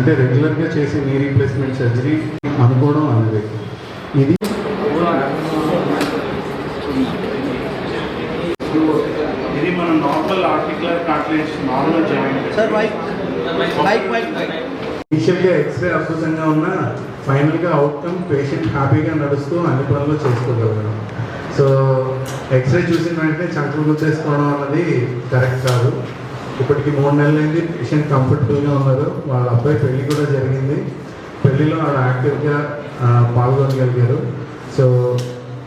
అంటే రెగ్యులర్గా చేసే నీ రీప్లేస్మెంట్ సర్జరీ అనుకోవడం అనేది ఇది ఇది మన normal articular cartilage normal joint sir ఇనిషియల్గా ఎక్స్రే అద్భుతంగా ఉన్నా ఫైనల్గా అవుట్కమ్ పేషెంట్ హ్యాపీగా నడుస్తూ అన్ని పనులు చేసుకోగలగడం. సో ఎక్స్రే చూసిన వెంటనే చంకలు గుర్తేసుకోవడం అన్నది కరెక్ట్ కాదు. ఇప్పటికి 3 నెలలైంది, పేషెంట్ కంఫర్టబుల్గా ఉన్నారు. వాళ్ళ అబ్బాయి పెళ్ళి కూడా జరిగింది. పెళ్ళిలో ఆడ యాక్టివ్గా పాల్గొనగలిగారు. సో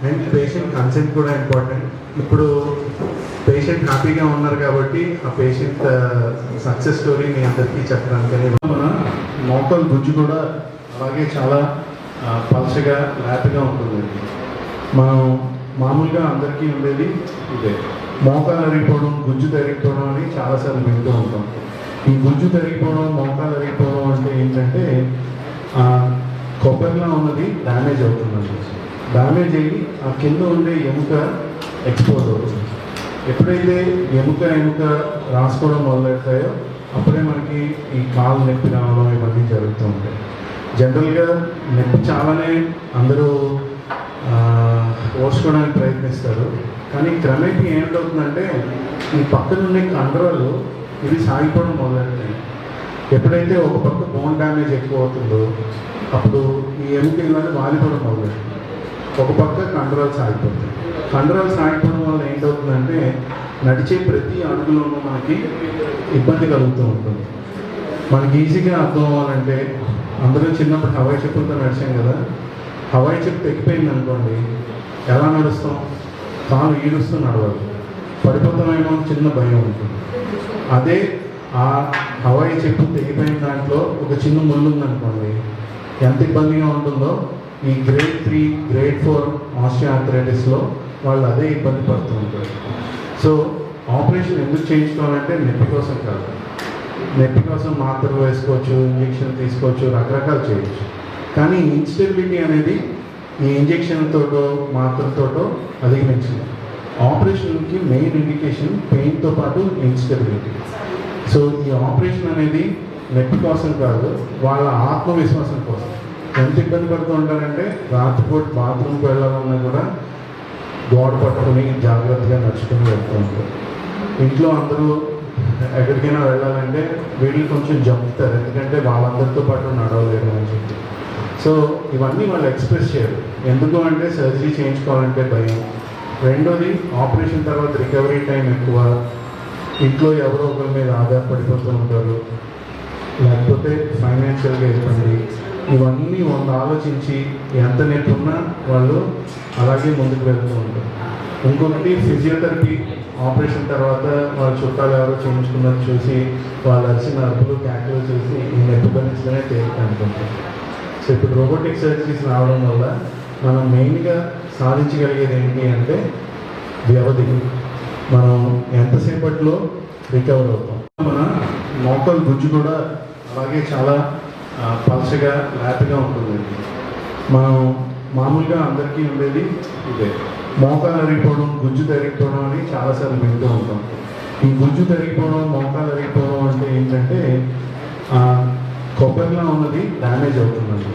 అండ్ పేషెంట్ కన్సెంట్ కూడా ఇంపార్టెంట్. ఇప్పుడు పేషెంట్ హ్యాపీగా ఉన్నారు కాబట్టి ఆ పేషెంట్ సక్సెస్ స్టోరీ మీ అందరికీ చెప్పడానికని మన మోకాలు గుజ్జు కూడా అలాగే చాలా పల్చగా లేతగా ఉంటుంది. మనం మామూలుగా అందరికీ ఉండేది ఇదే, మోకాలు అరిగిపోవడం, గుజ్జు తరిగిపోవడం అని చాలాసార్లు వింటూ ఉంటాం. ఈ గుజ్జు తరిగిపోవడం, మోకాలు అరిగిపోవడం అంటే ఏంటంటే కొబ్బరిలో ఉన్నది డ్యామేజ్ అవుతుందండి. డ్యామేజ్ అయ్యి ఆ కింద ఉండే ఎముక ఎక్స్పోజ్ అవుతుంది. ఎప్పుడైతే ఎముక రాసుకోవడం మొదలెడతాయో అప్పుడే మనకి ఈ కాలు నొప్పి రావడం ఇవన్నీ జరుగుతూ ఉంటాయి. జనరల్గా నొప్పి చాలానే అందరూ ఓర్చుకోవడానికి ప్రయత్నిస్తారు. కానీ క్రమేపీ ఏంటవుతుందంటే ఈ పక్కనుండే కండరాలు ఇవి సాగిపోవడం మొదలెడతాయి. ఎప్పుడైతే ఒక పక్క బోన్ డ్యామేజ్ ఎక్కువ అవుతుందో అప్పుడు ఈ ఎముక ఇలాంటి వాలిపోవడం మొదలెడుతుంది. ఒక పక్క కండరాలు సాగిపోతాయి. కండరాలు సాగిపోవడం వల్ల ఏంటవుతుందంటే నడిచే ప్రతి అడుగులోనూ మనకి ఇబ్బంది కలుగుతూ ఉంటుంది. మనకి ఈజీగా అర్థం అవ్వాలంటే అందరూ చిన్నప్పుడు హవాయి చెప్పులతో నడిచాం కదా. హవాయి చెప్పు తెగిపోయింది అనుకోండి, ఎలా నడుస్తాం? కాలు ఈడుస్తూ నడవాలి, పడిపోతామేమో చిన్న భయం ఉంటుంది. అదే ఆ హవాయి చెప్పు తెగిపోయిన దాంట్లో ఒక చిన్న ముళ్ళు ఉందనుకోండి, ఎంత ఇబ్బందిగా ఉంటుందో ఈ గ్రేడ్ 3, గ్రేడ్ 4 ఆస్టియోఆర్థరైటిస్లో వాళ్ళు అదే ఇబ్బంది పడుతూ ఉంటారు. సో ఆపరేషన్ ఎందుకు చేయించుకోవాలంటే నొప్పి కోసం కాదు. నొప్పి కోసం మాత్రలు వేసుకోవచ్చు, ఇంజక్షన్ తీసుకోవచ్చు, రకరకాలు చేయొచ్చు. కానీ ఇన్స్టెబిలిటీ అనేది ఈ ఇంజక్షన్తోటో మాత్రలతోటో అధిగమించింది. ఆపరేషన్కి మెయిన్ ఇండికేషన్ పెయిన్తో పాటు ఇన్స్టెబిలిటీ. సో ఈ ఆపరేషన్ అనేది నొప్పి కోసం కాదు, వాళ్ళ ఆత్మవిశ్వాసం కోసం. ఎంత ఇబ్బంది పడుతూ ఉంటారంటే రాత్రిపూట బాత్రూమ్కి వెళ్ళాలన్నా కూడా గోడ పట్టుకుని జాగ్రత్తగా నడుచుకుని వెళ్తూ ఉంటారు. ఇంట్లో అందరూ ఎక్కడికైనా వెళ్ళాలంటే వీళ్ళు కొంచెం జంపుతారు, ఎందుకంటే వాళ్ళందరితో పాటు నడవలేరు అని చెప్పి. సో ఇవన్నీ వాళ్ళు ఎక్స్ప్రెస్ చేయరు. ఎందుకు అంటే సర్జరీ చేయించుకోవాలంటే భయం. రెండోది ఆపరేషన్ తర్వాత రికవరీ టైం ఎక్కువ. ఇంట్లో ఎవరో ఒకరి మీద ఆధారపడిపోతూ ఉంటారు, లేకపోతే ఫైనాన్షియల్గా ఇబ్బంది. ఇవన్నీ వాళ్ళు ఆలోచించి ఎంత నొప్పి ఉన్నా వాళ్ళు అలాగే ముందుకు వెళ్తూ ఉంటారు. ఇంకొకటి ఫిజియోథెరపీ. ఆపరేషన్ తర్వాత వాళ్ళ చుట్టాలు ఎవరో చేయించుకున్నది చూసి వాళ్ళు అరిచిన అరుపులు, క్యాకులు చూసి ఈ నొప్పి భరించడమే తేలిక అనుకుంటారు. సో ఇప్పుడు రోబోటిక్ సర్జరీస్ రావడం వల్ల మనం మెయిన్గా సాధించగలిగేది ఏంటి అంటే వ్యవధి. మనం ఎంతసేపట్లో రికవర్ అవుతాం. మన మోకాలు గుజ్జు కూడా అలాగే చాలా పల్చగా లేతగా ఉంటుందండి. మనం మామూలుగా అందరికీ ఉండేది ఇదే, మోకాలు అరిగిపోవడం, గుజ్జు తరిగిపోవడం అని చాలాసార్లు వింటూ ఉంటాం. ఈ గుజ్జు తరిగిపోవడం, మోకాలు అరిగిపోవడం అంటే ఏంటంటే కొబ్బరిలో ఉన్నది డ్యామేజ్ అవుతుందండి.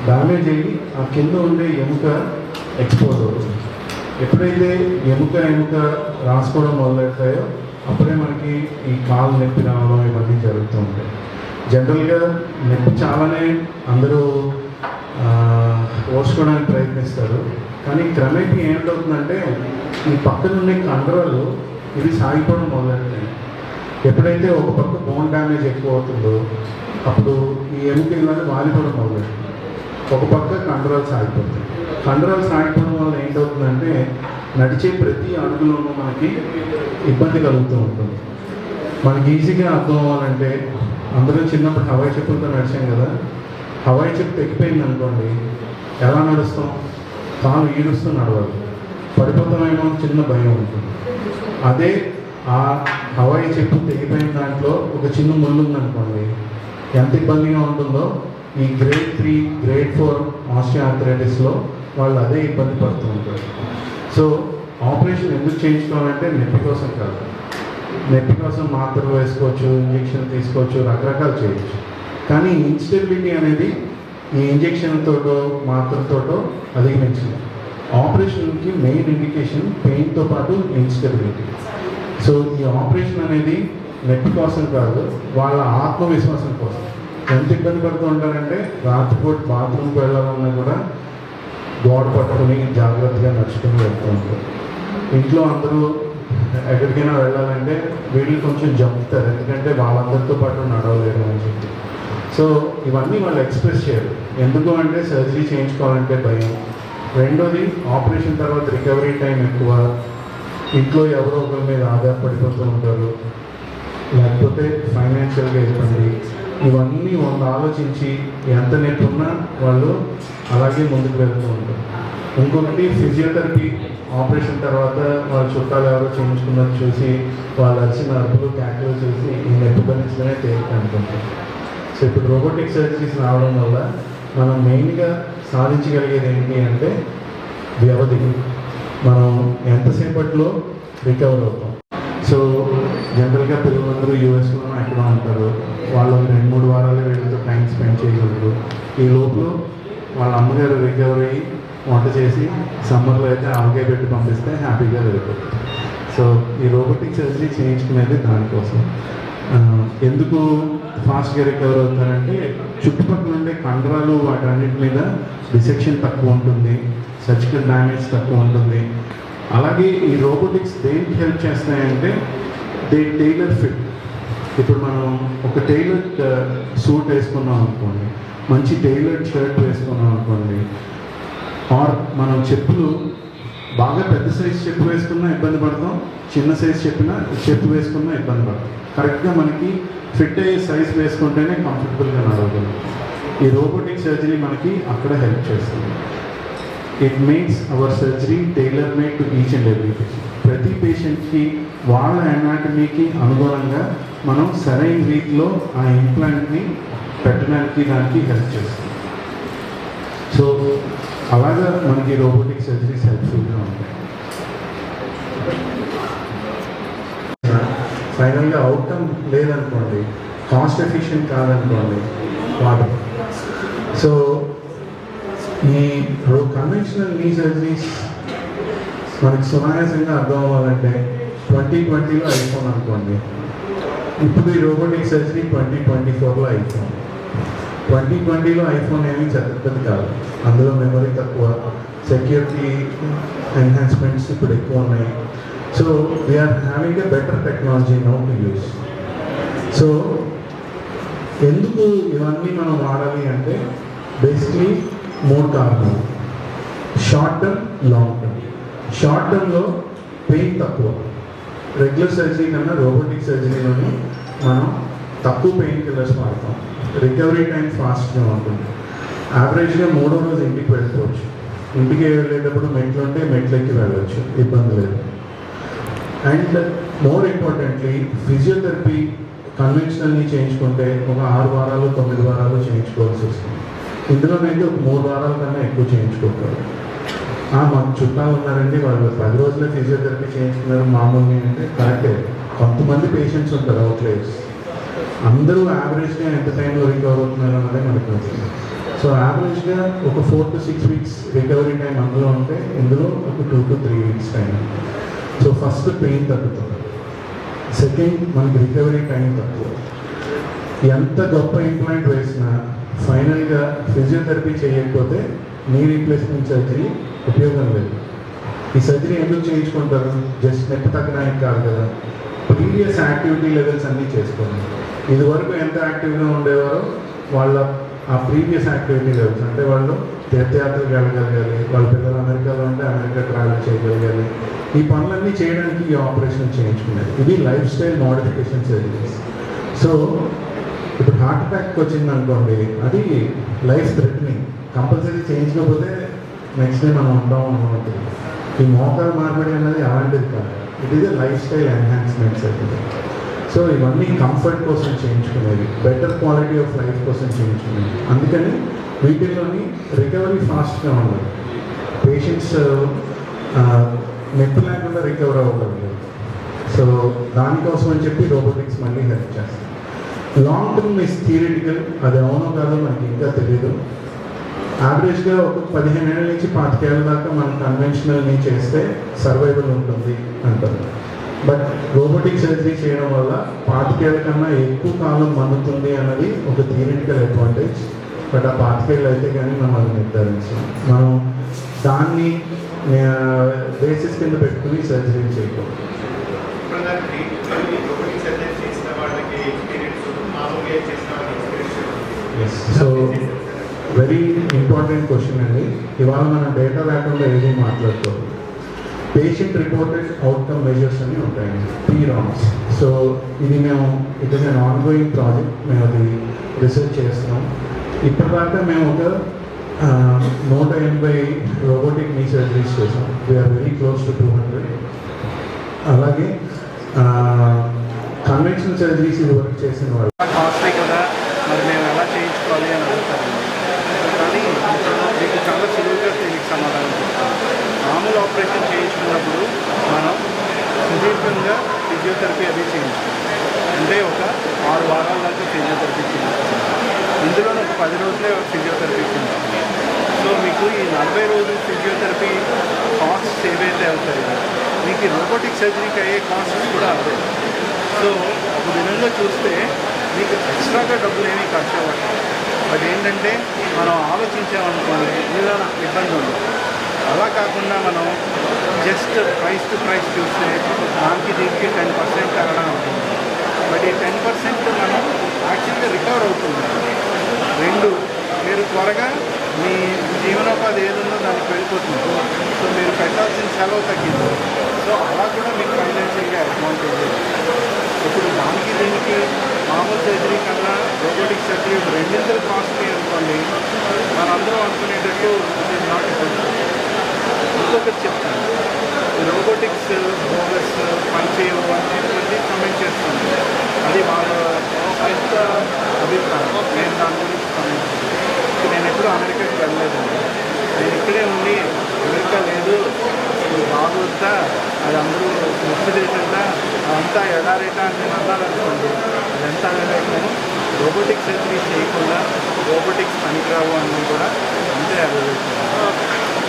డ్యామేజ్ అయ్యి ఆ కింద ఉండే ఎముక ఎక్స్పోజ్ అవుతుంది. ఎప్పుడైతే ఎముక రాసుకోవడం మొదలెడతాయో అప్పుడే మనకి ఈ కాలు నొప్పి రావడం ఇవన్నీ జరుగుతూ ఉంటాయి. జనరల్గా నొప్పి చాలానే అందరూ ఓర్చుకోవడానికి ప్రయత్నిస్తారు. కానీ క్రమేపీ ఏంటవుతుందంటే ఈ పక్కనుండే కండరాలు ఇవి సాగిపోవడం మొదలెడతాయి. ఎప్పుడైతే ఒక పక్క బోన్ డ్యామేజ్ ఎక్కువ అవుతుందో అప్పుడు ఈ ఎముక ఇలాంటి వాలిపోవడం మొదలెడుతుంది. ఒక పక్క కండరాలు సాగిపోతాయి. కండరాలు సాగిపోవడం వల్ల ఏంటవుతుందంటే నడిచే ప్రతి అడుగులోనూ మనకి ఇబ్బంది కలుగుతూ ఉంటుంది. మనకి ఈజీగా అర్థం అవ్వాలంటే అందరూ చిన్నప్పుడు హవాయి చెప్పులతో నడిచాం కదా. హవాయి చెప్పు తెగిపోయింది అనుకోండి, ఎలా నడుస్తాం? కాలు ఈడుస్తూ నడవాలి, పడిపోతామేమో చిన్న భయం ఉంటుంది. అదే ఆ హవాయి చెప్పు తెగిపోయిన దాంట్లో ఒక చిన్న ముళ్ళు ఉందనుకోండి, ఎంత ఇబ్బందిగా ఉంటుందో ఈ గ్రేడ్ 3, గ్రేడ్ 4 ఆస్టియోఆర్థరైటిస్లో వాళ్ళు అదే ఇబ్బంది పడుతూ ఉంటారు. సో ఆపరేషన్ ఎందుకు చేయించుకోవాలంటే నొప్పి కోసం కాదు. నొప్పి కోసం మాత్రలు వేసుకోవచ్చు, ఇంజక్షన్ తీసుకోవచ్చు, రకరకాలు చేయొచ్చు. కానీ ఇన్స్టెబిలిటీ అనేది ఈ ఇంజెక్షన్తోటో మాత్రతోటో అధిగమించింది. ఆపరేషన్కి మెయిన్ ఇండికేషన్ పెయిన్తో పాటు ఇన్స్టెబిలిటీ. సో ఈ ఆపరేషన్ అనేది నొప్పి కోసం కాదు, వాళ్ళ ఆత్మవిశ్వాసం కోసం. ఎంత ఇబ్బంది పడుతూ ఉంటారంటే రాత్రిపూట బాత్రూమ్కి వెళ్ళాలన్నా కూడా గోడ పట్టుకొని జాగ్రత్తగా నడుచుకుని వెళ్తూ ఉంటారు. ఇంట్లో అందరూ ఎక్కడికైనా వెళ్ళాలంటే వీళ్ళు కొంచెం జంపుతారు, ఎందుకంటే వాళ్ళందరితో పాటు నడవలేరు అని చెప్పి. సో ఇవన్నీ వాళ్ళు ఎక్స్ప్రెస్ చేయరు. ఎందుకు అంటే సర్జరీ చేయించుకోవాలంటే భయం. రెండోది ఆపరేషన్ తర్వాత రికవరీ టైం ఎక్కువ, ఇంట్లో ఎవరో ఒకరి మీద ఆధారపడిపోతూ ఉంటారు, లేకపోతే ఫైనాన్షియల్గా ఇబ్బంది. ఇవన్నీ వాళ్ళు ఆలోచించి ఎంత నొప్పి ఉన్నా వాళ్ళు అలాగే ముందుకు వెళ్తూ ఉంటారు. ఇంకొకటి ఫిజియోథెరపీ. ఆపరేషన్ తర్వాత వాళ్ళ చుట్టాలు ఎవరో చేయించుకున్నది చూసి వాళ్ళు అరిచిన అరుపులు క్యాకులు చూసి ఈ నొప్పి భరించడమే తేలిక అనుకుంటారు. సో ఇప్పుడు రోబోటిక్ సర్జరీస్ రావడం వల్ల మనం మెయిన్గా సాధించగలిగేది ఏంటి అంటే వ్యవధి. మనం ఎంతసేపట్లో రికవర్ అవుతాం. సో జనరల్గా పిల్లలందరూ యూఎస్లో ఎక్కడ ఉంటారు, వాళ్ళు 2-3 వారాలు వీళ్ళతో టైం స్పెండ్ చేయగలరు. ఈ లోపల వాళ్ళ అమ్మగారు రికవర్ అయ్యి వంట చేసి సమ్మర్లో అయితే ఆవకాయ పెట్టి పంపిస్తే హ్యాపీగా వెళ్ళిపోతుంది. సో ఈ రోబోటిక్ సర్జరీ చేయించుకునేది దానికోసం. ఎందుకు ఫాస్ట్గా రికవర్ అవుతారంటే చుట్టుపక్కల ఉండే కండరాలు వాటన్నిటి మీద డిసెక్షన్ తక్కువ ఉంటుంది, సర్జికల్ డ్యామేజ్ తక్కువ ఉంటుంది. అలాగే ఈ రోబోటిక్స్ దేనికి హెల్ప్ చేస్తాయంటే దే టైలర్ ఫిట్. ఇప్పుడు మనం ఒక టైలర్డ్ సూట్ వేసుకున్నాం అనుకోండి, మంచి టైలర్డ్ షర్ట్ వేసుకున్నాం అనుకోండి, ఆర్ మనం చెప్పులు బాగా పెద్ద సైజ్ చెప్పు వేసుకున్నా ఇబ్బంది పడతాం, చిన్న సైజ్ చెప్పు వేసుకున్నా ఇబ్బంది పడతాం. కరెక్ట్గా మనకి ఫిట్ అయ్యే సైజ్ వేసుకుంటేనే కంఫర్టబుల్గా నడవగలం. ఈ రోబోటిక్ సర్జరీ మనకి అక్కడ హెల్ప్ చేస్తుంది. It makes our surgery tailor made to each and every patient. ప్రతి పేషెంట్కి వాళ్ళ అనాటమీకి అనుగుణంగా మనం సరైన రీతిలో ఆ ఇంప్లాంట్ని పెట్టడానికి దానికి హెల్ప్ చేస్తుంది. సో అలాగా మనకి రోబోటిక్ సర్జరీస్ హెల్ప్ఫుల్గా ఉంటాయి. ఫైనల్గా అవుట్కమ్ లేదనుకోండి, కాస్ట్ ఎఫిషియెంట్ కాదనుకోండి వాడు. సో ఈ కన్వెన్షనల్ నీ సర్జరీస్ మనకి సునాయాసంగా అర్థం అవ్వాలంటే 2020లో ఐఫోన్ అనుకోండి, ఇప్పుడు ఈ రోబోటిక్ సర్జరీ 2024లో ఐఫోన్. 2020లో ఐఫోన్ ఏమీ చెత్తది కాదు, అందులో మెమరీ తక్కువ, సెక్యూరిటీ ఎన్హాన్స్మెంట్స్ ఇప్పుడు ఎక్కువ ఉన్నాయి. So we are having a better technology now to use. So ఎందుకు ఇవన్నీ మనం వాడాలి అంటే బేసిక్లీ 3 కారణాలు. Short term, long term. Short టర్మ్లో పెయిన్ తక్కువ. రెగ్యులర్ సర్జరీ కన్నా రోబోటిక్ సర్జరీలోని మనం తక్కువ పెయిన్ కిల్లర్స్ వాడతాం. రికవరీ టైం ఫాస్ట్గా ఉంటుంది. యావరేజ్గా 3వ రోజు ఇంటికి వెళ్ళిపోవచ్చు. ఇంటికి వెళ్ళేటప్పుడు మెట్లు ఉంటే మెట్లెక్కి వెళ్ళవచ్చు, ఇబ్బంది లేదు. అండ్ మోర్ ఇంపార్టెంట్లీ ఫిజియోథెరపీ కన్వెన్షనల్ని చేయించుకుంటే ఒక 6 వారాలు 9 వారాలు చేయించుకోవాల్సి వస్తుంది. ఇందులోనైతే ఒక 3 వారాల కన్నా ఎక్కువ చేయించుకోగలరు. మాకు చుట్టాలు ఉన్నారండి, వాళ్ళు 10 రోజులే ఫిజియోథెరపీ చేయించుకున్నారు మామూలుగా అంటే కరెక్టే. కొంతమంది పేషెంట్స్ ఉంటారు అవుట్లెట్స్, అందరూ యావరేజ్గా ఎంత టైంలో రికవర్ అవుతున్నారు అన్నదే మనకు తెలుస్తుంది. సో యావరేజ్గా ఒక 4 to 6 weeks రికవరీ టైం అందులో ఉంటే ఇందులో ఒక 2 to 3 weeks time. So first pain తగ్గుతుంది, సెకండ్ మనకి రికవరీ టైం తక్కువ. ఎంత గొప్ప ఇంప్లాంట్ వేసినా ఫైనల్గా ఫిజియోథెరపీ చేయకపోతే నీ రీప్లేస్మెంట్ సర్జరీ ఉపయోగం లేదు. ఈ సర్జరీ ఎందుకు చేయించుకుంటారు? జస్ట్ నొప్పి తగ్గడానికి కాదు కదా, ప్రీవియస్ యాక్టివిటీ లెవెల్స్ అన్నీ చేసుకోండి. ఇదివరకు ఎంత యాక్టివ్గా ఉండేవారో వాళ్ళ ఆ ప్రీవియస్ యాక్టివిటీ లెవెల్స్, అంటే వాళ్ళు తీర్థయాత్రలకు వెళ్ళగలగాలి, వాళ్ళ పిల్లలు అమెరికాలో ఉంటే అమెరికా ట్రావెల్ చేయగలగాలి. ఈ పనులన్నీ చేయడానికి ఈ ఆపరేషన్ చేయించుకునేది. ఇది life style modification surgeries. So ఇప్పుడు హార్ట్ అటాక్ వచ్చింది అనుకోండి, అది లైఫ్ థ్రెటనింగ్. కంపల్సరీ చేయించకపోతే నెక్స్ట్ డే మనం ఉంటాం అనుకుంటుంది. ఈ మోకాలు మార్పిడి అనేది అలాంటిది కాదు, it is a life style enhancement surgery. So ఇవన్నీ కంఫర్ట్ కోసం చేయించుకునేది, బెటర్ క్వాలిటీ ఆఫ్ లైఫ్ కోసం చేయించుకునేది. అందుకని వీటిల్లోని రికవరీ ఫాస్ట్గా ఉండదు. పేషెంట్స్ నొప్పి లేకుండా రికవర్ అవ్వగలరు. సో దానికోసం అని చెప్పి రోబోటిక్స్ మళ్ళీ హెల్ప్ చేస్తాయి. లాంగ్ టర్మ్ ఇస్ థియరిటికల్, అది అవునో కాదో మనకి ఇంకా తెలియదు. యావరేజ్గా ఒక 15 ఏళ్ళ నుంచి 25 ఏళ్ళ దాకా మనం కన్వెన్షనల్ని చేస్తే సర్వైవల్ ఉంటుంది అంటారు. బట్ రోబోటిక్ సర్జరీ చేయడం వల్ల 25 ఏళ్ళ కన్నా ఎక్కువ కాలం మన్నుతుంది అన్నది ఒక థియరిటికల్ అడ్వాంటేజ్. బట్ ఆ 25 ఏళ్ళు అయితే కానీ మనం అది నిర్ధారించాం. మనం దాన్ని బేసిస్ కింద పెట్టుకుని సర్జరీ చేయకూడదు. సో వెరీ ఇంపార్టెంట్ క్వశ్చన్ అండి. ఇవాళ మనం డేటా లేకుండా ఏది మాట్లాడుకోవాలి. పేషెంట్ రిపోర్టెడ్ అవుట్కమ్ మెజర్స్ అని ఉంటాయండి, PROMs. సో ఇది మేము it is an ongoing project, మేము అది రీసెర్చ్ చేస్తున్నాం. ఇప్పటిదాకా మేము ఒక 180 రోబోటిక్ నీ సర్జరీస్ చేసాం. We are very close to 200. అలాగే కన్వెన్షనల్ సర్జరీస్ ఇది వర్క్ చేసిన వాళ్ళు కాస్ట్లీ కదా, మరి మేము ఎలా చేయించుకోవాలి అని అడుగుతారు. కానీ మీకు చాలా సులువుగా దీనికి సమాధానం చెప్తాను. మామూలు ఆపరేషన్ చేయించుకున్నప్పుడు మనం సుదీర్ఘంగా ఫిజియోథెరపీ అది చేయించుకోవాలి. అంటే ఒక 6 వారాల దాకా ఫిజియోథెరపీ చేయించుకోవాలి. ఇందులోనే ఒక 10 రోజులే ఫిజియోథెరపీ చేయించుకోవాలి. సో మీకు ఈ 40 రోజులు ఫిజియోథెరపీ కాస్ట్స్ ఏవైతే అవుతాయో మీకు రోబోటిక్ సర్జరీకి అయ్యే కాస్ట్స్ కూడా అవుతాయి. సో ఒక విధంగా చూస్తే మీకు ఎక్స్ట్రాగా డబ్బులు ఏమీ ఖర్చు అవ్వదు. బట్ ఏంటంటే మనం ఆలోచించామనుకోండి ఇలా ఇబ్బంది ఉండదు. అలా కాకుండా మనం జస్ట్ ప్రైస్ టు ప్రైస్ చూస్తే దానికి దీనికి 10% తగ్గడం అవుతుంది. బట్ ఈ 10% మనం యాక్చువల్గా రికవర్ అవుతుంది. 2 మీరు త్వరగా మీ జీవనోపాధి ఏదుందో దానికి వెళ్ళిపోతుంది. సో మీరు పెట్టాల్సిన సెలవు తగ్గింది. సో అలా కూడా మీకు ఫైనాన్షియల్గా అడ్వాంటేజ్. ఇప్పుడు దానికి దీనికి మామూలు సర్జరీ కన్నా రోబోటిక్ సర్జరీ రెండింతలు కాస్ట్లీ అనుకోండి. మనందరం అనుకునేటట్టు ఇట్ ఈస్ నాట్ ఇంపార్టెంట్. ఇంకొకటి చెప్తాను, ఈ రోబోటిక్స్ బోగస్ పనిచేయవు అని చెప్పి కమెంట్ చేస్తాను. అది వాళ్ళ పెద్ద అభిప్రాయం. నేను దాని గురించి కమెంట్ చేస్తాను. నేను ఎప్పుడూ అమెరికాకి వెళ్ళలేదండి. నేను ఇక్కడే ఉండి అమెరికా లేదు, ఇది బాగొద్దా, అది అందరూ ముఖ్య దేశంగా అదంతా ఎడారేటా అని నేను అన్నారనుకోండి. అదంతా నేను రోబోటిక్ సర్జరీ చేయకుండా రోబోటిక్స్ పనికిరావు అన్నది కూడా అంతే అభివృద్ధి.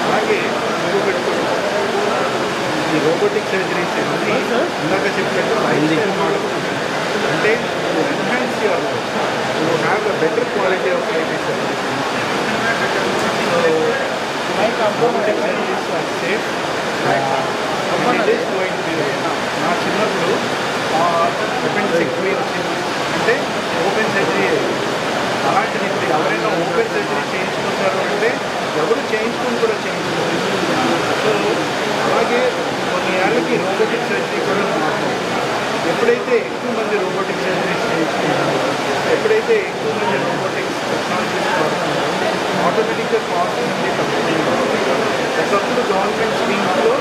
అలాగే ఇంకొకటి కూడా ఈ రోబోటిక్ సర్జరీస్ అన్నీ ఇందాక చెప్పినట్టు లైఫ్ స్టైల్ మోడల్. అంటే enhance your life, you have a better quality of life is surgeries. So robotic surgeries are safe. నా చిన్నప్పుడు అపెండిక్స్ వచ్చింది అంటే ఓపెన్ సర్జరీ అయ్యింది. అలాంటిది ఇప్పుడు ఎవరైనా ఓపెన్ సర్జరీ చేయించుకుంటారు అంటే ఎవరు చేయించుకుని కూడా చేయించుకోవాలి. సో అలాగే కొన్ని ఏళ్ళకి రోబోటిక్ సర్జరీ కూడా మాట్లాడుతుంది. ఎప్పుడైతే ఎక్కువ మంది రోబోటిక్ సర్జరీస్ చేయించుకుంటారో, ఎప్పుడైతే ఎక్కువ మంది రోబోటిక్స్ టెక్నాలజీస్ వాడుతున్నారో ఆటోమేటిక్గా కాస్ట్ అనేది తగ్గుతుంది. ఒకప్పుడు గవర్నమెంట్ స్కీమ్స్లో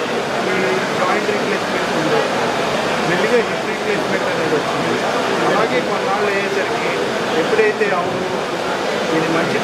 ఈ జాయింట్ రీప్లేస్మెంట్ ఉండేది, మెల్లిగా హిప్ రీప్లేస్మెంట్ అనేది వచ్చింది. అలాగే కొన్నాళ్ళు అయ్యేసరికి ఎప్పుడైతే అవును ఇది మంచి